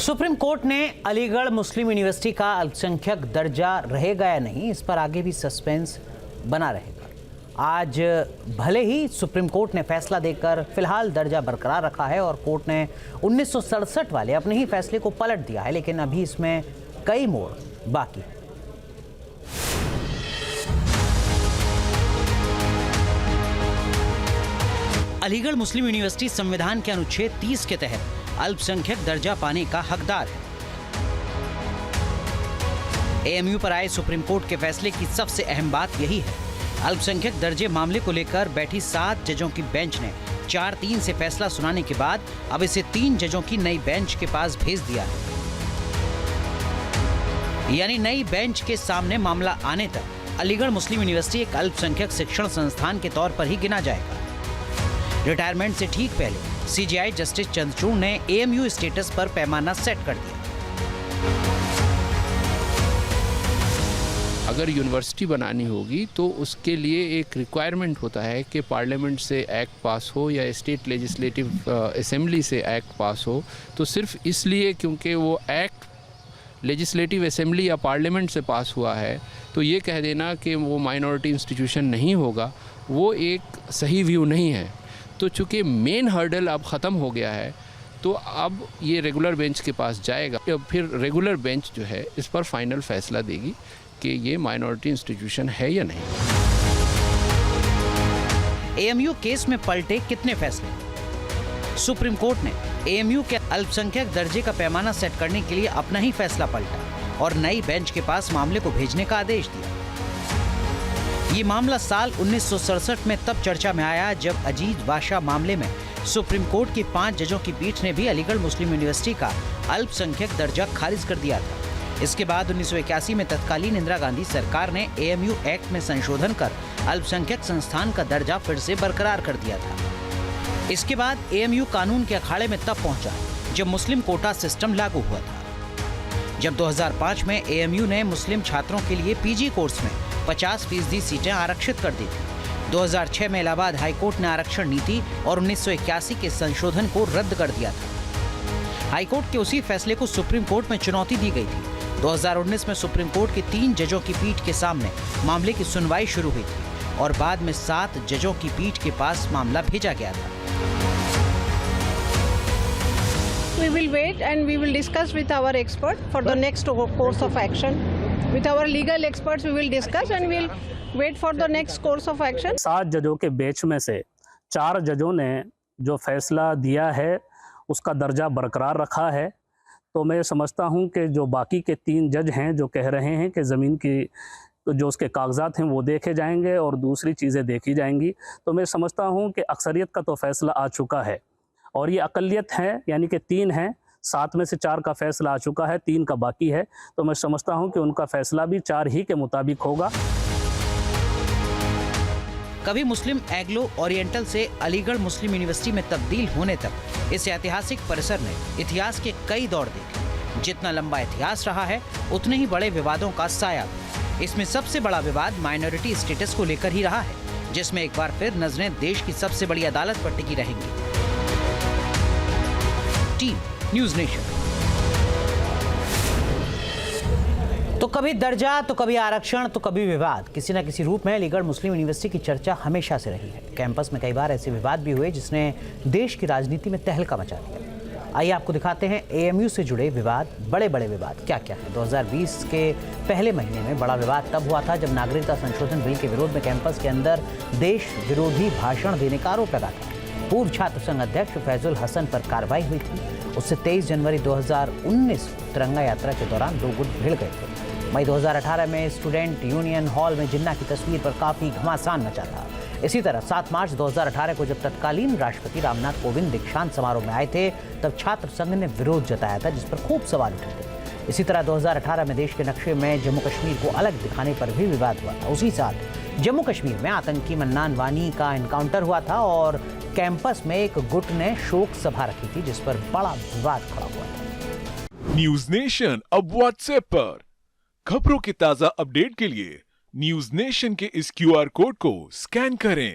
Supreme court ने अलीगढ़ मुस्लिम university का अल्पसंख्यक दर्जा रहेगा या नहीं, इस पर आगे भी सस्पेंस बना रहेगा। आज भले ही सुप्रीम कोर्ट ने फैसला देकर फिलहाल दर्जा बरकरार रखा है और कोर्ट ने 1967 वाले अपने ही फैसले को पलट दिया है, लेकिन अभी इसमें कई मोड़ बाकी है। अलीगढ़ मुस्लिम यूनिवर्सिटी संविधान के अनुच्छेद 30 के तहत अल्पसंख्यक दर्जा पाने का हकदार है। एएमयू पर आए सुप्रीम कोर्ट के फैसले की सबसे अहम बात यही है। अल्पसंख्यक दर्जे मामले को लेकर बैठी 7 जजों की बेंच ने 4-3 से फैसला सुनाने के बाद अब इसे 3 जजों की नई बेंच के पास भेज दिया है। यानी नई बेंच के सामने मामला आने तक अलीगढ़ मुस्लिम यूनिवर्सिटी एक अल्पसंख्यक शिक्षण संस्थान के तौर पर ही गिना जाएगा। रिटायरमेंट से ठीक पहले सीजेआई जस्टिस चंद्रचूड़ ने एएमयू स्टेटस पर पैमाना सेट कर दिया। अगर यूनिवर्सिटी बनानी होगी तो उसके लिए एक रिक्वायरमेंट होता है कि पार्लियामेंट से एक्ट पास हो या स्टेट लेजिस्लेटिव असेंबली से एक्ट पास हो। तो सिर्फ इसलिए क्योंकि वो एक्ट लेजिस्लेटिव असेंबली या पार्लियामेंट से पास हुआ है तो ये कह देना कि वो माइनॉरिटी इंस्टीट्यूशन नहीं होगा, वो एक सही व्यू नहीं है। तो चूँकि मेन हर्डल अब ख़त्म हो गया है तो अब ये रेगुलर बेंच के पास जाएगा, फिर रेगुलर बेंच जो है इस पर फाइनल फैसला देगी कि ये माइनॉरिटी इंस्टीट्यूशन है या नहीं। एएमयू केस में पलटे कितने फैसले? सुप्रीम कोर्ट ने एएमयू के अल्पसंख्यक दर्जे का पैमाना सेट करने के लिए अपना ही फैसला पलटा और नई बेंच के पास मामले को भेजने का आदेश दिया। ये मामला साल 1967 में तब चर्चा में आया जब अजीज बादशाह मामले में सुप्रीम कोर्ट की 5 जजों की पीठ ने भी अलीगढ़ मुस्लिम यूनिवर्सिटी का अल्पसंख्यक दर्जा खारिज कर दिया था। इसके बाद 1981 में तत्कालीन इंदिरा गांधी सरकार ने एएमयू एक्ट में संशोधन कर अल्पसंख्यक संस्थान का दर्जा फिर से बरकरार कर दिया था। इसके बाद एएमयू कानून के अखाड़े में तब पहुंचा जब मुस्लिम कोटा सिस्टम लागू हुआ था। जब 2005 में एएमयू ने मुस्लिम छात्रों के लिए पीजी कोर्स में 50% सीटें आरक्षित कर दी थी। 2006 में इलाहाबाद हाईकोर्ट ने आरक्षण नीति और 1981 के संशोधन को रद्द कर दिया था। हाईकोर्ट के उसी फैसले को सुप्रीम कोर्ट में चुनौती दी गई थी। 2019 में सुप्रीम कोर्ट की 3 जजों की पीठ के सामने मामले की सुनवाई शुरू हुई थी और बाद में 7 जजों की पीठ के पास मामला भेजा गया था। We will wait and we will discuss with our expert for the next course of action. With our legal experts we will discuss and we will wait for the next course of action. 7 जजों के bench में से 4 जजों ने जो फैसला दिया है उसका दर्जा बरकरार रखा है। तो मैं समझता हूं कि जो बाकी के 3 जज हैं जो कह रहे हैं कि ज़मीन की जो उसके कागजात हैं वो देखे जाएंगे और दूसरी चीज़ें देखी जाएंगी, तो मैं समझता हूं कि अक्सरियत का तो फैसला आ चुका है और ये अक़लियत है, यानी कि 3 हैं, 7 में से 4 का फैसला आ चुका है, 3 का बाकी है। तो मैं समझता हूं कि उनका फैसला भी 4 ही के मुताबिक होगा। कभी मुस्लिम एग्लो ओरिएंटल से अलीगढ़ मुस्लिम यूनिवर्सिटी में तब्दील होने तक इस ऐतिहासिक परिसर ने इतिहास के कई दौर देखे। जितना लंबा इतिहास रहा है उतने ही बड़े विवादों का साया। इसमें सबसे बड़ा विवाद माइनॉरिटी स्टेटस को लेकर ही रहा है, जिसमें एक बार फिर नजरें देश की सबसे बड़ी अदालत पर टिकी रहेंगी। Team news nation. तो कभी दर्जा, तो कभी आरक्षण, तो कभी विवाद, किसी न किसी रूप में अलीगढ़ मुस्लिम यूनिवर्सिटी की चर्चा हमेशा से रही है। कैंपस में कई बार ऐसे विवाद भी हुए जिसने देश की राजनीति में तहलका मचा दिया। आइए आपको दिखाते हैं एएमयू से जुड़े विवाद, बड़े बड़े विवाद क्या क्या है। 2020 के पहले महीने में बड़ा विवाद तब हुआ था जब नागरिकता संशोधन बिल के विरोध में कैंपस के अंदर देश विरोधी भाषण देने का आरोप लगा था। पूर्व छात्र संघ अध्यक्ष फैजुल हसन पर कार्रवाई हुई थी। उससे 23 जनवरी 2019 तिरंगा यात्रा के दौरान 2 गुट भिड़ गए थे। मई 2018 में स्टूडेंट यूनियन हॉल में जिन्ना की तस्वीर पर काफ़ी घमासान मचा था। इसी तरह 7 मार्च 2018 को जब तत्कालीन राष्ट्रपति रामनाथ कोविंद दीक्षांत समारोह में आए थे तब छात्र संघ ने विरोध जताया था, जिस पर खूब सवाल उठे थे। इसी तरह 2018 में देश के नक्शे में जम्मू कश्मीर को अलग दिखाने पर भी विवाद हुआ था। उसी साल जम्मू कश्मीर में आतंकी मन्नान वानी का एनकाउंटर हुआ था और कैंपस में एक गुट ने शोक सभा रखी थी, जिस पर बड़ा विवाद खड़ा हुआ था। न्यूज़ नेशन अब व्हाट्सएप पर खबरों के ताजा अपडेट के लिए न्यूज़ नेशन के इस क्यूआर कोड को स्कैन करें।